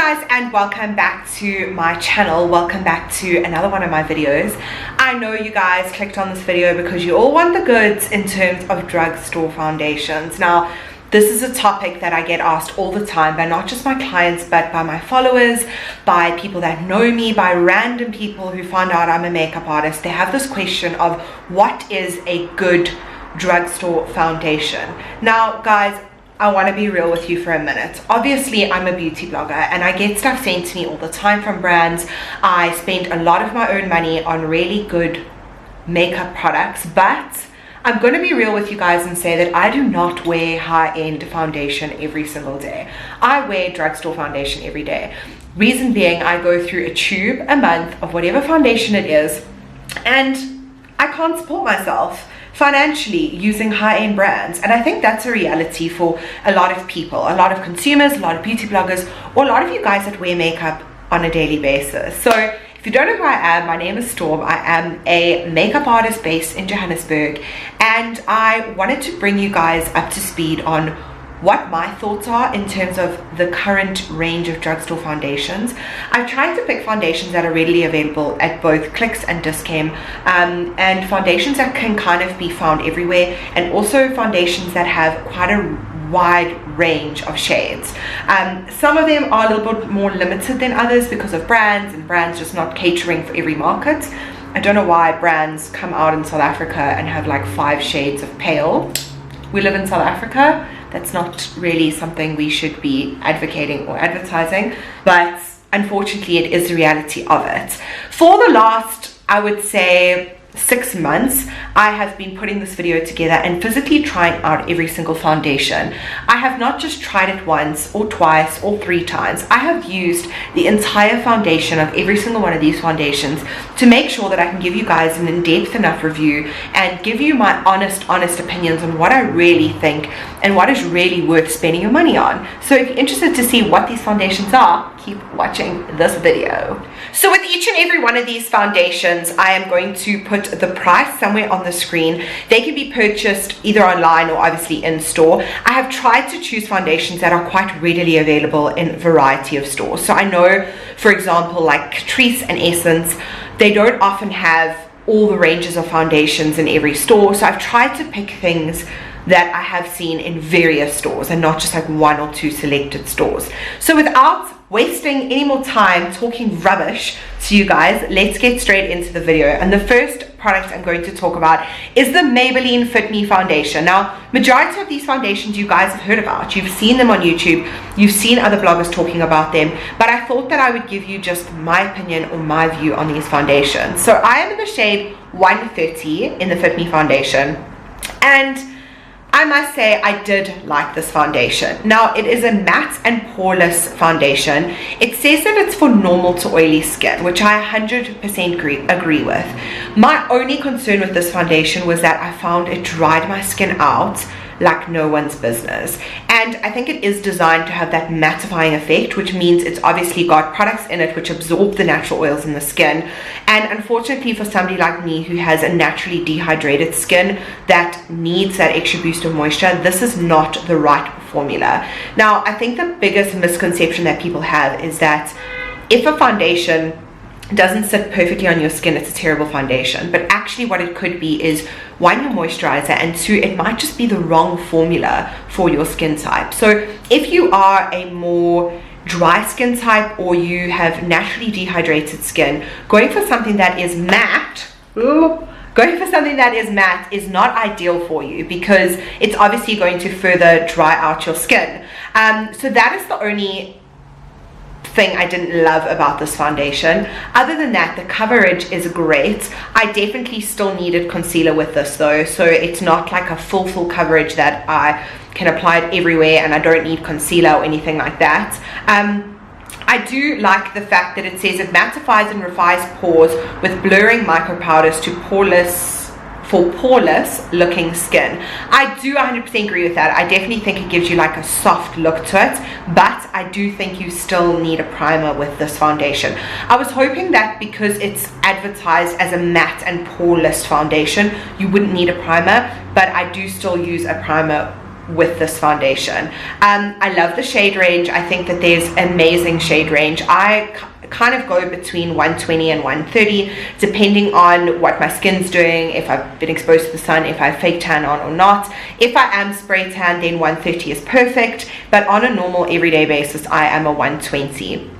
guys, and welcome back to my channel. Welcome back to another one of my videos. I know you guys clicked on this video because you all want the goods in terms of drugstore foundations. Now, this is a topic that I get asked all the time by not just my clients, but by my followers, by people that know me, by random people who find out I'm a makeup artist. They have this question of what is a good drugstore foundation. Now, guys, I want to be real with you for a minute. Obviously, I'm a beauty blogger and I get stuff sent to me all the time from brands. I spend a lot of my own money on really good makeup products, but I'm going to be real with you guys and say that I do not wear high-end foundation every single day. I wear drugstore foundation every day. Reason being, I go through a tube a month of whatever foundation it is, and I can't support myself financially using high-end brands. And I think that's a reality for a lot of people, a lot of consumers, a lot of beauty bloggers, or a lot of you guys that wear makeup on a daily basis. So if you don't know who I am, my name is Storm. I am a makeup artist based in Johannesburg, and I wanted to bring you guys up to speed on what my thoughts are in terms of the current range of drugstore foundations. I've tried to pick foundations that are readily available at both Clicks and Discam, and foundations that can kind of be found everywhere, and also foundations that have quite a wide range of shades. Some of them are a little bit more limited than others because of brands, and brands just not catering for every market. I don't know why brands come out in South Africa and have like 5 shades of pale. We live in South Africa. That's not really something we should be advocating or advertising, but unfortunately it is the reality of it. For the last, I would say, 6 months, I have been putting this video together and physically trying out every single foundation. I have not just tried it once or twice or 3 times. I have used the entire foundation of every single one of these foundations to make sure that I can give you guys an in-depth enough review and give you my honest opinions on what I really think and what is really worth spending your money on. So if you're interested to see what these foundations are, keep watching this video. So with each and every one of these foundations, I am going to put the price somewhere on the screen. They can be purchased either online or obviously in store. I have tried to choose foundations that are quite readily available in a variety of stores. So I know, for example, like Catrice and Essence, they don't often have all the ranges of foundations in every store. So I've tried to pick things that I have seen in various stores and not just like 1 or 2 selected stores. So without wasting any more time talking rubbish to you guys, let's get straight into the video. And the first product I'm going to talk about is the Maybelline Fit Me foundation. Now, majority of these foundations you guys have heard about. You've seen them on YouTube, you've seen other bloggers talking about them, but I thought that I would give you just my opinion or my view on these foundations. So I am in the shade 130 in the Fit Me foundation, and I must say I did like this foundation. Now, it is a matte and poreless foundation. It says that it's for normal to oily skin, which I 100% agree with. My only concern with this foundation was that I found it dried my skin out like no one's business. And I think it is designed to have that mattifying effect, which means it's obviously got products in it which absorb the natural oils in the skin. And unfortunately for somebody like me who has a naturally dehydrated skin that needs that extra boost of moisture, this is not the right formula. Now, I think the biggest misconception that people have is that if a foundation doesn't sit perfectly on your skin, it's a terrible foundation. But actually what it could be is, 1, your moisturizer, and 2, it might just be the wrong formula for your skin type. So if you are a more dry skin type or you have naturally dehydrated skin, going for something that is matte is not ideal for you, because it's obviously going to further dry out your skin. So that is the only thing I didn't love about this foundation. Other than that, the coverage is great. I definitely still needed concealer with this though, so it's not like a full coverage that I can apply it everywhere and I don't need concealer or anything like that. I do like the fact that it says it mattifies and refines pores with blurring micro powders to poreless looking skin. I do 100% agree with that. I definitely think it gives you like a soft look to it, but I do think you still need a primer with this foundation. I was hoping that because it's advertised as a matte and poreless foundation, you wouldn't need a primer, but I do still use a primer with this foundation. I love the shade range. I think that there's amazing shade range. I kind of go between 120 and 130 depending on what my skin's doing, if I've been exposed to the sun, if I have fake tan on or not. If I am spray tan, then 130 is perfect, but on a normal everyday basis I am a 120.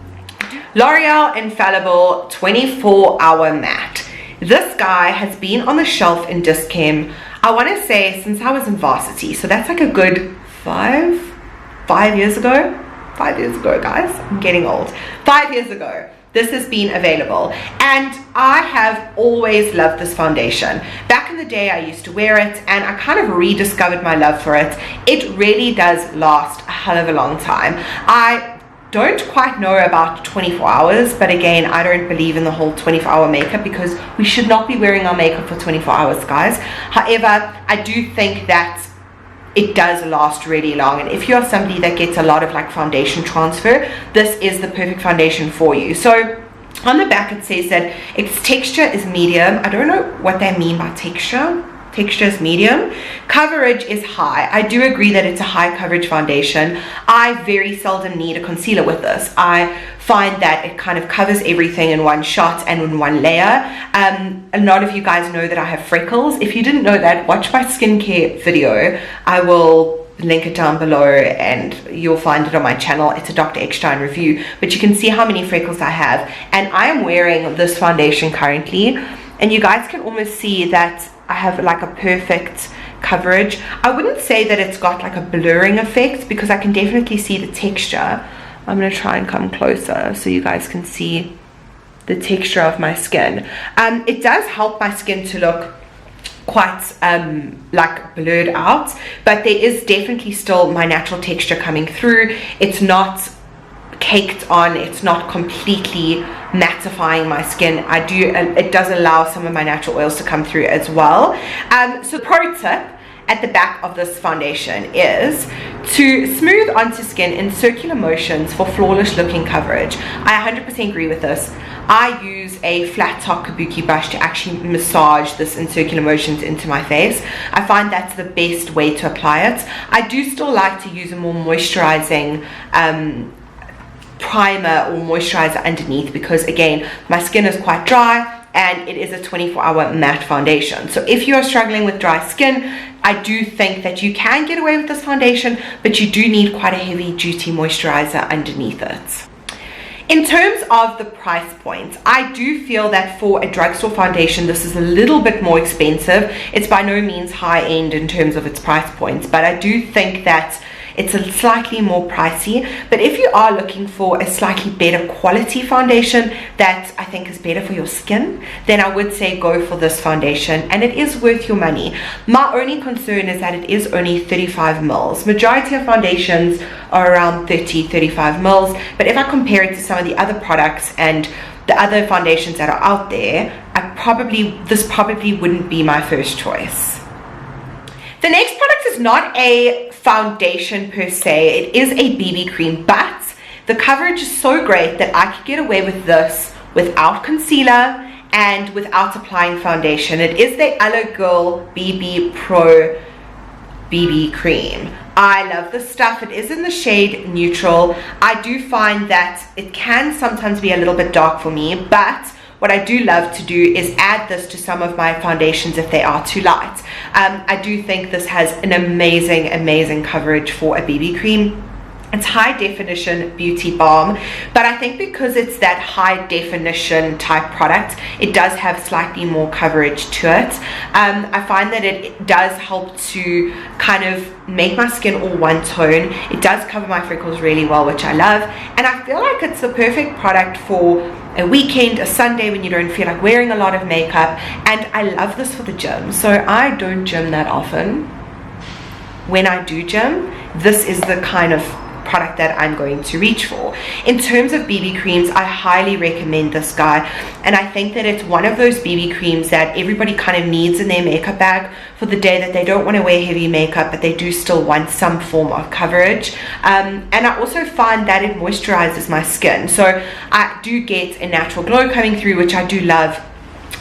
L'Oreal Infallible 24-hour matte. This guy has been on the shelf in Dischem, I want to say since I was in varsity, so that's like a good five years ago. 5 years ago, guys, I'm getting old. 5 years ago, this has been available, and I have always loved this foundation. Back in the day, I used to wear it, and I kind of rediscovered my love for it. It really does last a hell of a long time. I don't quite know about 24 hours, but again, I don't believe in the whole 24-hour makeup because we should not be wearing our makeup for 24 hours, guys. However, I do think that it does last really long, and if you're somebody that gets a lot of like foundation transfer, this is the perfect foundation for you. So on the back it says that its texture is medium. I don't know what they mean by texture. Texture is medium. Coverage is high. I do agree that it's a high coverage foundation. I very seldom need a concealer with this. I find that it kind of covers everything in one shot and in one layer. A lot of you guys know that I have freckles. If you didn't know that, watch my skincare video. I will link it down below and you'll find it on my channel. It's a Dr. Eckstein review, but you can see how many freckles I have, and I am wearing this foundation currently, and you guys can almost see that I have like a perfect coverage. I wouldn't say that it's got like a blurring effect because I can definitely see the texture. I'm going to try and come closer so you guys can see the texture of my skin. It does help my skin to look quite like blurred out, but there is definitely still my natural texture coming through. It's not caked on, it's not completely mattifying my skin. It does allow some of my natural oils to come through as well. So pro tip at the back of this foundation is to smooth onto skin in circular motions for flawless looking coverage. I 100% agree with this. I use a flat top kabuki brush to actually massage this in circular motions into my face. I find that's the best way to apply it. I do still like to use a more moisturizing primer or moisturizer underneath because again, my skin is quite dry and it is a 24-hour matte foundation. So if you are struggling with dry skin, I do think that you can get away with this foundation, but you do need quite a heavy duty moisturizer underneath it. In terms of the price point, I do feel that for a drugstore foundation, this is a little bit more expensive. It's by no means high end in terms of its price points, but I do think that it's a slightly more pricey. But if you are looking for a slightly better quality foundation that I think is better for your skin, then I would say go for this foundation, and it is worth your money. My only concern is that it is only 35 mils. Majority of foundations are around 30-35 mils, but if I compare it to some of the other products and the other foundations that are out there, this probably wouldn't be my first choice. The next product is not a foundation per se, it is a BB cream, but the coverage is so great that I could get away with this without concealer and without applying foundation. It is the Aloe Girl BB Pro BB cream. I love this stuff. It is in the shade neutral. I do find that it can sometimes be a little bit dark for me, but what I do love to do is add this to some of my foundations if they are too light. I do think this has an amazing coverage for a BB cream. It's high definition beauty balm, but I think because it's that high definition type product, it does have slightly more coverage to it. I find that it does help to kind of make my skin all one tone. It does cover my freckles really well, which I love, and I feel like it's the perfect product for a weekend, a Sunday when you don't feel like wearing a lot of makeup. And I love this for the gym. So I don't gym that often. When I do gym, this is the kind of product that I'm going to reach for. In terms of BB creams, I highly recommend this guy, and I think that it's one of those BB creams that everybody kind of needs in their makeup bag for the day that they don't want to wear heavy makeup, but they do still want some form of coverage. And I also find that it moisturizes my skin, so I do get a natural glow coming through, which I do love.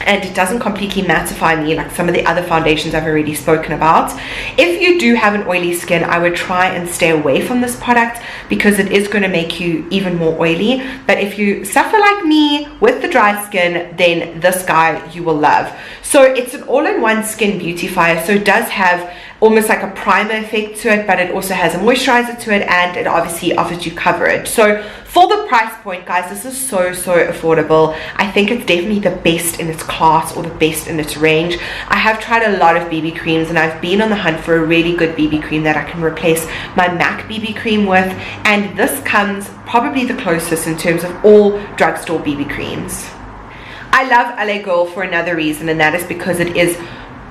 and it doesn't completely mattify me like some of the other foundations I've already spoken about. If you do have an oily skin, I would try and stay away from this product because it is going to make you even more oily. But if you suffer like me with the dry skin, then this guy you will love. So it's an all-in-one skin beautifier, so it does have almost like a primer effect to it, but it also has a moisturizer to it, and it obviously offers you coverage. So for the price point, guys, this is so affordable. I think it's definitely the best in its class, or the best in its range. I have tried a lot of BB creams, and I've been on the hunt for a really good BB cream that I can replace my MAC BB cream with, and this comes probably the closest in terms of all drugstore BB creams. I love LA Girl for another reason, and that is because it is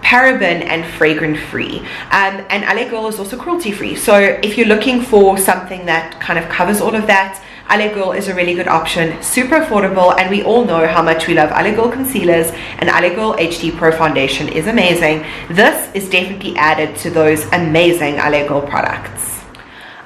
paraben and fragrance free, and LA Girl is also cruelty free. So if you're looking for something that kind of covers all of that, LA Girl is a really good option, super affordable, and we all know how much we love LA Girl concealers, and LA Girl HD Pro Foundation is amazing. This is definitely added to those amazing LA Girl products.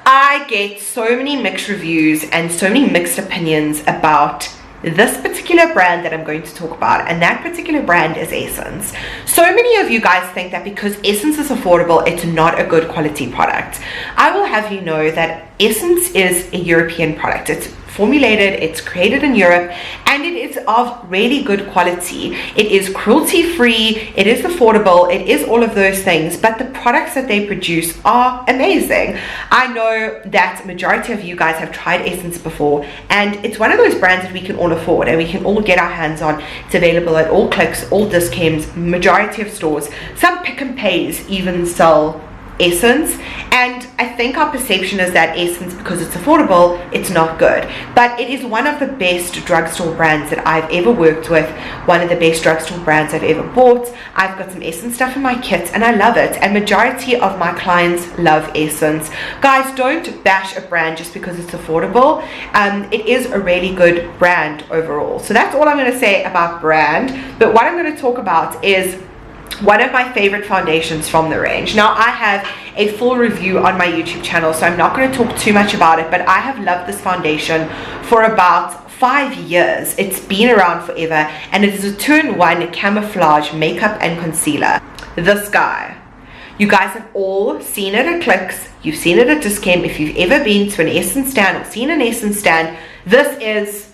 I get so many mixed reviews and so many mixed opinions about this particular brand that I'm going to talk about, and that particular brand is Essence. So many of you guys think that because Essence is affordable, it's not a good quality product. I will have you know that Essence is a European product. It's formulated, it's created in Europe, and it is of really good quality. It is cruelty free, it is affordable, it is all of those things, but the products that they produce are amazing. I know that majority of you guys have tried Essence before, and it's one of those brands that we can all afford and we can all get our hands on. It's available at all Clicks, all Discounts, majority of stores. Some Pick and Pays even sell Essence, and I think our perception is that Essence, because it's affordable, it's not good, but it is one of the best drugstore brands that I've ever worked with, one of the best drugstore brands I've ever bought. I've got some Essence stuff in my kit and I love it, and majority of my clients love Essence. Guys, don't bash a brand just because it's affordable. It is a really good brand overall. So that's all I'm going to say about brand, but what I'm going to talk about is one of my favorite foundations from the range. Now, I have a full review on my YouTube channel, so I'm not going to talk too much about it, but I have loved this foundation for about 5 years. It's been around forever, and it is a 2-in-1 Camouflage makeup and concealer. This guy, you guys have all seen it at Clicks, you've seen it at Discount. If you've ever been to an Essence stand or seen an Essence stand, this is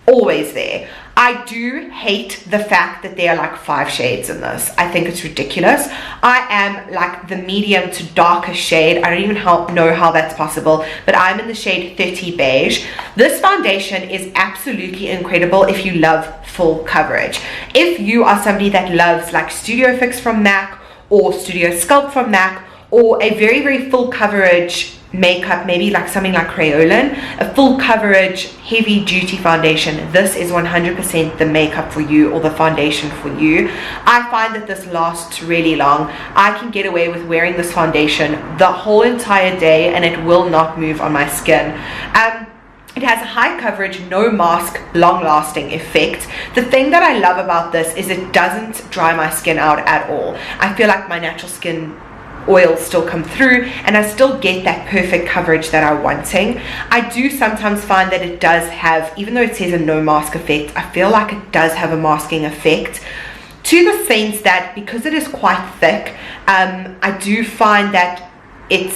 always there. I do hate the fact that there are like 5 shades in this. I think it's ridiculous. I am like the medium to darker shade. I don't even know how that's possible, but I'm in the shade 30 beige. This foundation is absolutely incredible if you love full coverage. If you are somebody that loves like Studio Fix from MAC or Studio Sculpt from MAC, or a very full coverage makeup, maybe like something like Crayolan, a full coverage heavy duty foundation, this is 100% the makeup for you, or the foundation for you. I find that this lasts really long. I can get away with wearing this foundation the whole entire day and it will not move on my skin. It has a high coverage, no mask, long lasting effect. The thing that I love about this is it doesn't dry my skin out at all. I feel like my natural skin oils still come through and I still get that perfect coverage that I'm wanting. I do sometimes find that it does have, even though it says a no mask effect, I feel like it does have a masking effect, to the sense that because it is quite thick, I do find that it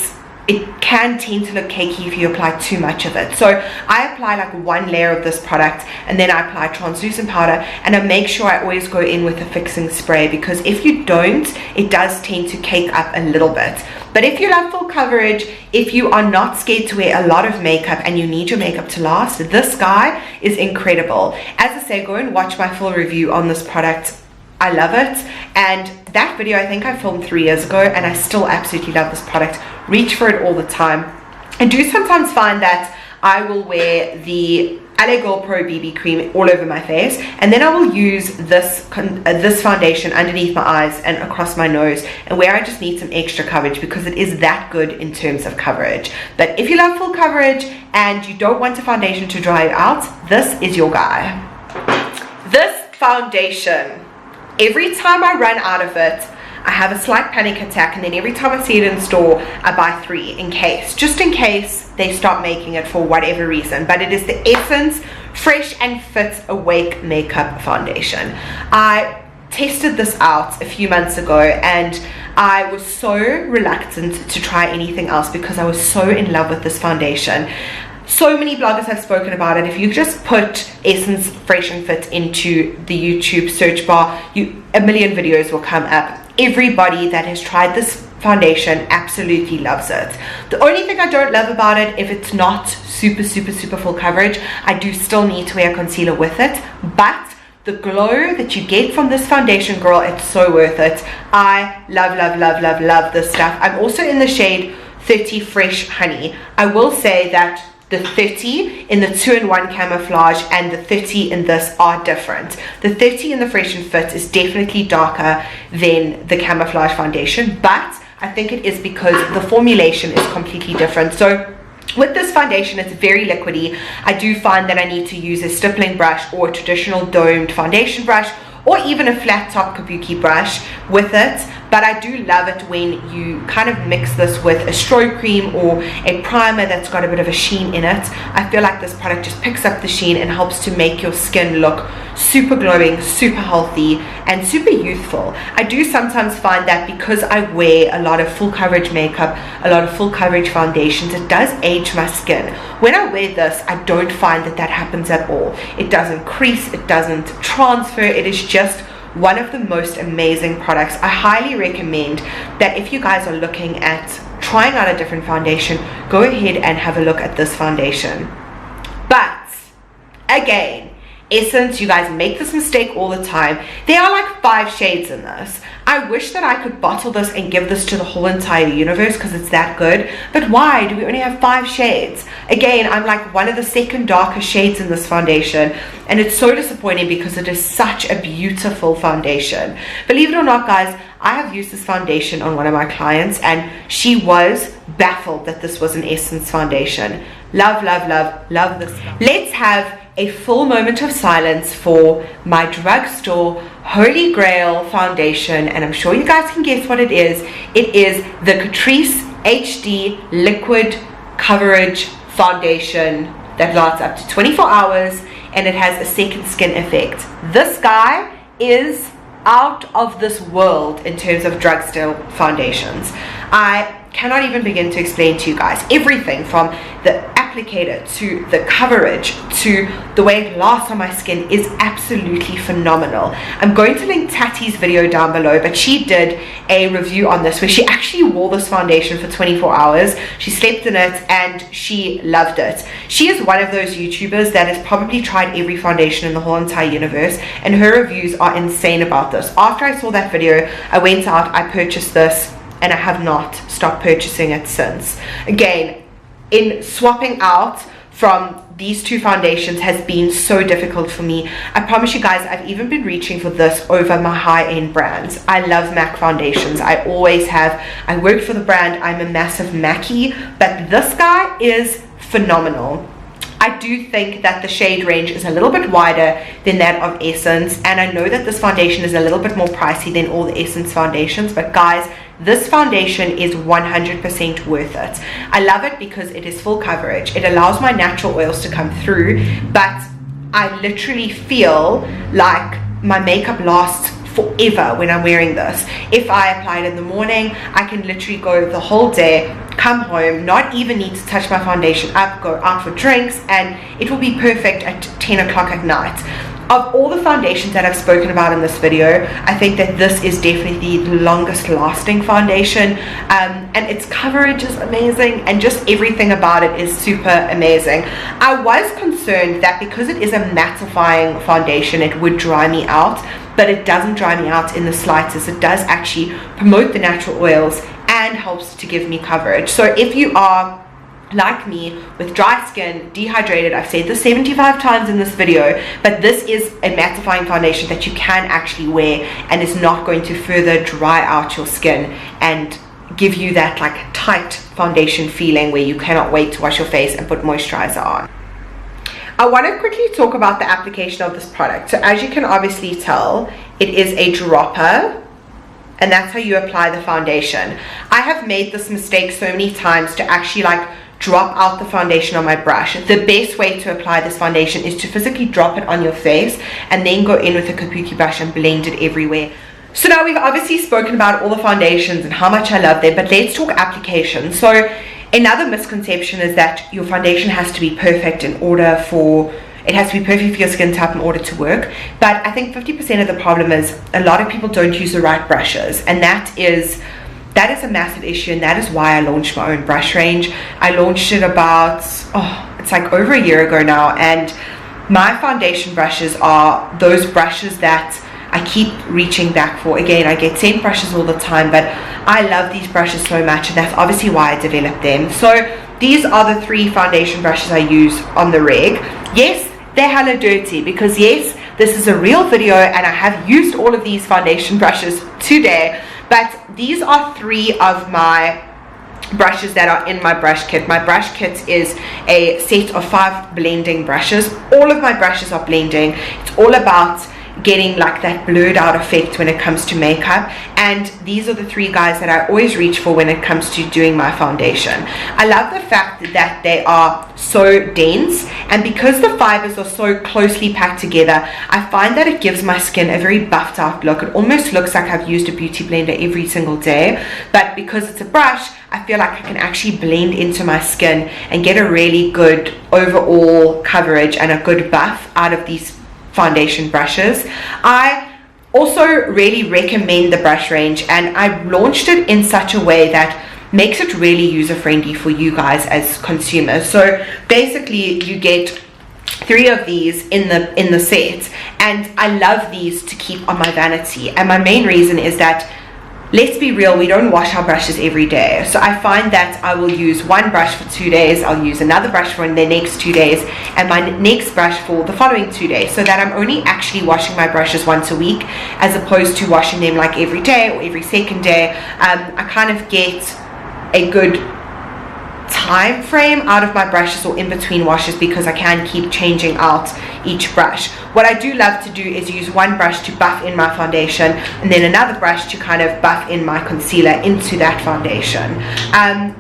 can tend to look cakey if you apply too much of it. So I apply like 1 layer of this product and then I apply translucent powder, and I make sure I always go in with a fixing spray, because if you don't, it does tend to cake up a little bit. But if you love full coverage, if you are not scared to wear a lot of makeup and you need your makeup to last, this guy is incredible. As I say, go and watch my full review on this product. I love it, and that video I think I filmed 3 years ago, and I still absolutely love this product. Reach for it all the time. I do sometimes find that I will wear the LA Girl Pro BB cream all over my face, and then I will use this foundation underneath my eyes and across my nose, and where I just need some extra coverage, because it is that good in terms of coverage. But if you love full coverage and you don't want a foundation to dry you out, this is your guy. This foundation, every time I run out of it, I have a slight panic attack, and then every time I see it in store, I buy 3 just in case they stop making it for whatever reason. But it is the Essence Fresh and Fit Awake Makeup Foundation. I tested this out a few months ago and I was so reluctant to try anything else because I was so in love with this foundation. So many bloggers have spoken about it. If you just put Essence Fresh and Fit into the YouTube search bar, a million videos will come up. Everybody that has tried this foundation absolutely loves it. The only thing I don't love about it, if it's not super full coverage, I do still need to wear concealer with it, but the glow that you get from this foundation, girl, it's so worth it. I love this stuff. I'm also in the shade 30 Fresh Honey. I will say that the 30 in the 2-in-1 Camouflage and the 30 in this are different. The 30 in the Fresh and Fit is definitely darker than the Camouflage foundation, but I think it is because the formulation is completely different. So with this foundation, it's very liquidy. I do find that I need to use a stippling brush or a traditional domed foundation brush or even a flat top kabuki brush with it, but I do love it when you kind of mix this with a stroke cream or a primer that's got a bit of a sheen in it. I feel like this product just picks up the sheen and helps to make your skin look super glowing, super healthy, and super youthful. I do sometimes find that because I wear a lot of full coverage makeup, a lot of full coverage foundations, it does age my skin. When I wear this, I don't find that happens at all. It doesn't crease, it doesn't transfer, it is just one of the most amazing products. I highly recommend that if you guys are looking at trying out a different foundation, go ahead and have a look at this foundation. But again, Essence, you guys make this mistake all the time. There are like 5 shades in this. I wish that I could bottle this and give this to the whole entire universe because it's that good, but why do we only have 5 shades? Again, I'm like one of the second darkest shades in this foundation, and it's so disappointing because it is such a beautiful foundation. Believe it or not, guys, I have used this foundation on one of my clients and she was baffled that this was an Essence foundation. Love this stuff. Let's have a full moment of silence for my drugstore holy grail foundation, and I'm sure you guys can guess what it is. It is the Catrice HD Liquid Coverage Foundation that lasts up to 24 hours and it has a second skin effect. This guy is out of this world in terms of drugstore foundations. I cannot even begin to explain to you guys everything from the applicator to the coverage to the way it lasts on my skin is absolutely phenomenal. I'm going to link Tati's video down below, but she did a review on this where she actually wore this foundation for 24 hours. She slept in it and she loved it. She is one of those YouTubers that has probably tried every foundation in the whole entire universe, and her reviews are insane about this. After I saw that video, I went out, I purchased this, and I have not stopped purchasing it since. Again, in swapping out from these 2 foundations has been so difficult for me. I promise you guys, I've even been reaching for this over my high-end brands. I love MAC foundations. I always have. I work for the brand. I'm a massive Mackie, but this guy is phenomenal. I do think that the shade range is a little bit wider than that of Essence, and I know that this foundation is a little bit more pricey than all the Essence foundations, but guys, this foundation is 100% worth it. I love it because it is full coverage. It allows my natural oils to come through, but I literally feel like my makeup lasts forever when I'm wearing this. If I apply it in the morning, I can literally go the whole day, come home, not even need to touch my foundation up, go out for drinks, and it will be perfect at 10 o'clock at night. Of all the foundations that I've spoken about in this video, I think that this is definitely the longest lasting foundation, and its coverage is amazing and just everything about it is super amazing. I was concerned that because it is a mattifying foundation, it would dry me out, but it doesn't dry me out in the slightest. It does actually promote the natural oils and helps to give me coverage. So if you are like me with dry skin, dehydrated, I've said this 75 times in this video, but this is a mattifying foundation that you can actually wear and is not going to further dry out your skin and give you that like tight foundation feeling where you cannot wait to wash your face and put moisturizer on. I want to quickly talk about the application of this product. So as you can obviously tell, it is a dropper, and that's how you apply the foundation. I have made this mistake so many times to actually like drop out the foundation on my brush. The best way to apply this foundation is to physically drop it on your face and then go in with a kabuki brush and blend it everywhere. So now we've obviously spoken about all the foundations and how much I love them, but let's talk application. So another misconception is that your foundation has to be perfect in order for, it has to be perfect for your skin type in order to work. But I think 50% of the problem is a lot of people don't use the right brushes, and that is a massive issue, and that is why I launched my own brush range. I launched it about, it's like over a year ago now, and my foundation brushes are those brushes that I keep reaching back for. Again, I get sent brushes all the time, but I love these brushes so much, and that's obviously why I developed them. So these are the 3 foundation brushes I use on the reg. Yes, they're hella dirty, because yes, this is a real video and I have used all of these foundation brushes today, but these are 3 of my brushes that are in my brush kit. My brush kit is a set of 5 blending brushes. All of my brushes are blending. It's all about getting like that blurred out effect when it comes to makeup, and these are the 3 guys that I always reach for when it comes to doing my foundation. I love the fact that they are so dense, and because the fibers are so closely packed together, I find that it gives my skin a very buffed out look. It almost looks like I've used a beauty blender every single day, but because it's a brush, I feel like I can actually blend into my skin and get a really good overall coverage and a good buff out of these foundation brushes. I also really recommend the brush range, and I launched it in such a way that makes it really user friendly for you guys as consumers. So basically you get 3 of these in the set, and I love these to keep on my vanity. And my main reason is that, let's be real, we don't wash our brushes every day. So I find that I will use one brush for 2 days, I'll use another brush for the next 2 days, and my next brush for the following 2 days, so that I'm only actually washing my brushes once a week, as opposed to washing them like every day or every second day. I kind of get a good time frame out of my brushes or in between washes, because I can keep changing out each brush. What I do love to do is use one brush to buff in my foundation, and then another brush to kind of buff in my concealer into that foundation.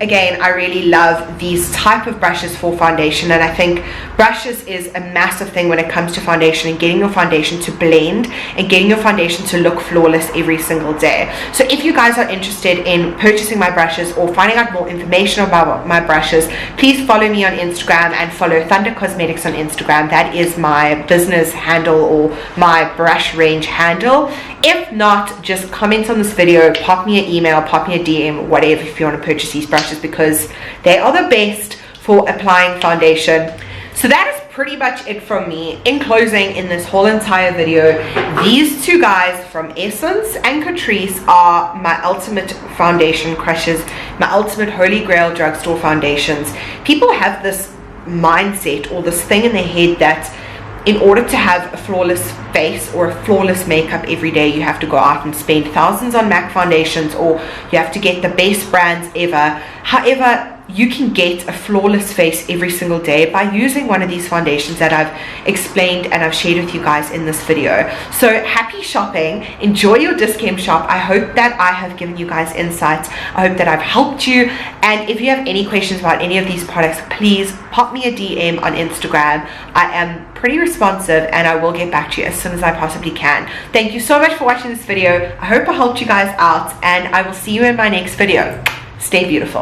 Again, I really love these type of brushes for foundation, and I think brushes is a massive thing when it comes to foundation and getting your foundation to blend and getting your foundation to look flawless every single day. So if you guys are interested in purchasing my brushes or finding out more information about my brushes, please follow me on Instagram and follow Thunder Cosmetics on Instagram. That is my business handle or my brush range handle. If not, just comment on this video, pop me an email, pop me a DM, whatever, if you want to purchase these brushes, because they are the best for applying foundation. So that is pretty much it from me. In closing, in this whole entire video, these 2 guys from Essence and Catrice are my ultimate foundation crushes, my ultimate holy grail drugstore foundations. People have this mindset or this thing in their head that in order to have a flawless face or a flawless makeup every day, you have to go out and spend thousands on MAC foundations, or you have to get the best brands ever. However, you can get a flawless face every single day by using one of these foundations that I've explained and I've shared with you guys in this video. So happy shopping, enjoy your discount shop. I hope that I have given you guys insights. I hope that I've helped you, and if you have any questions about any of these products, please pop me a DM on Instagram. I am pretty responsive and I will get back to you as soon as I possibly can. Thank you so much for watching this video. I hope I helped you guys out, and I will see you in my next video. Stay beautiful.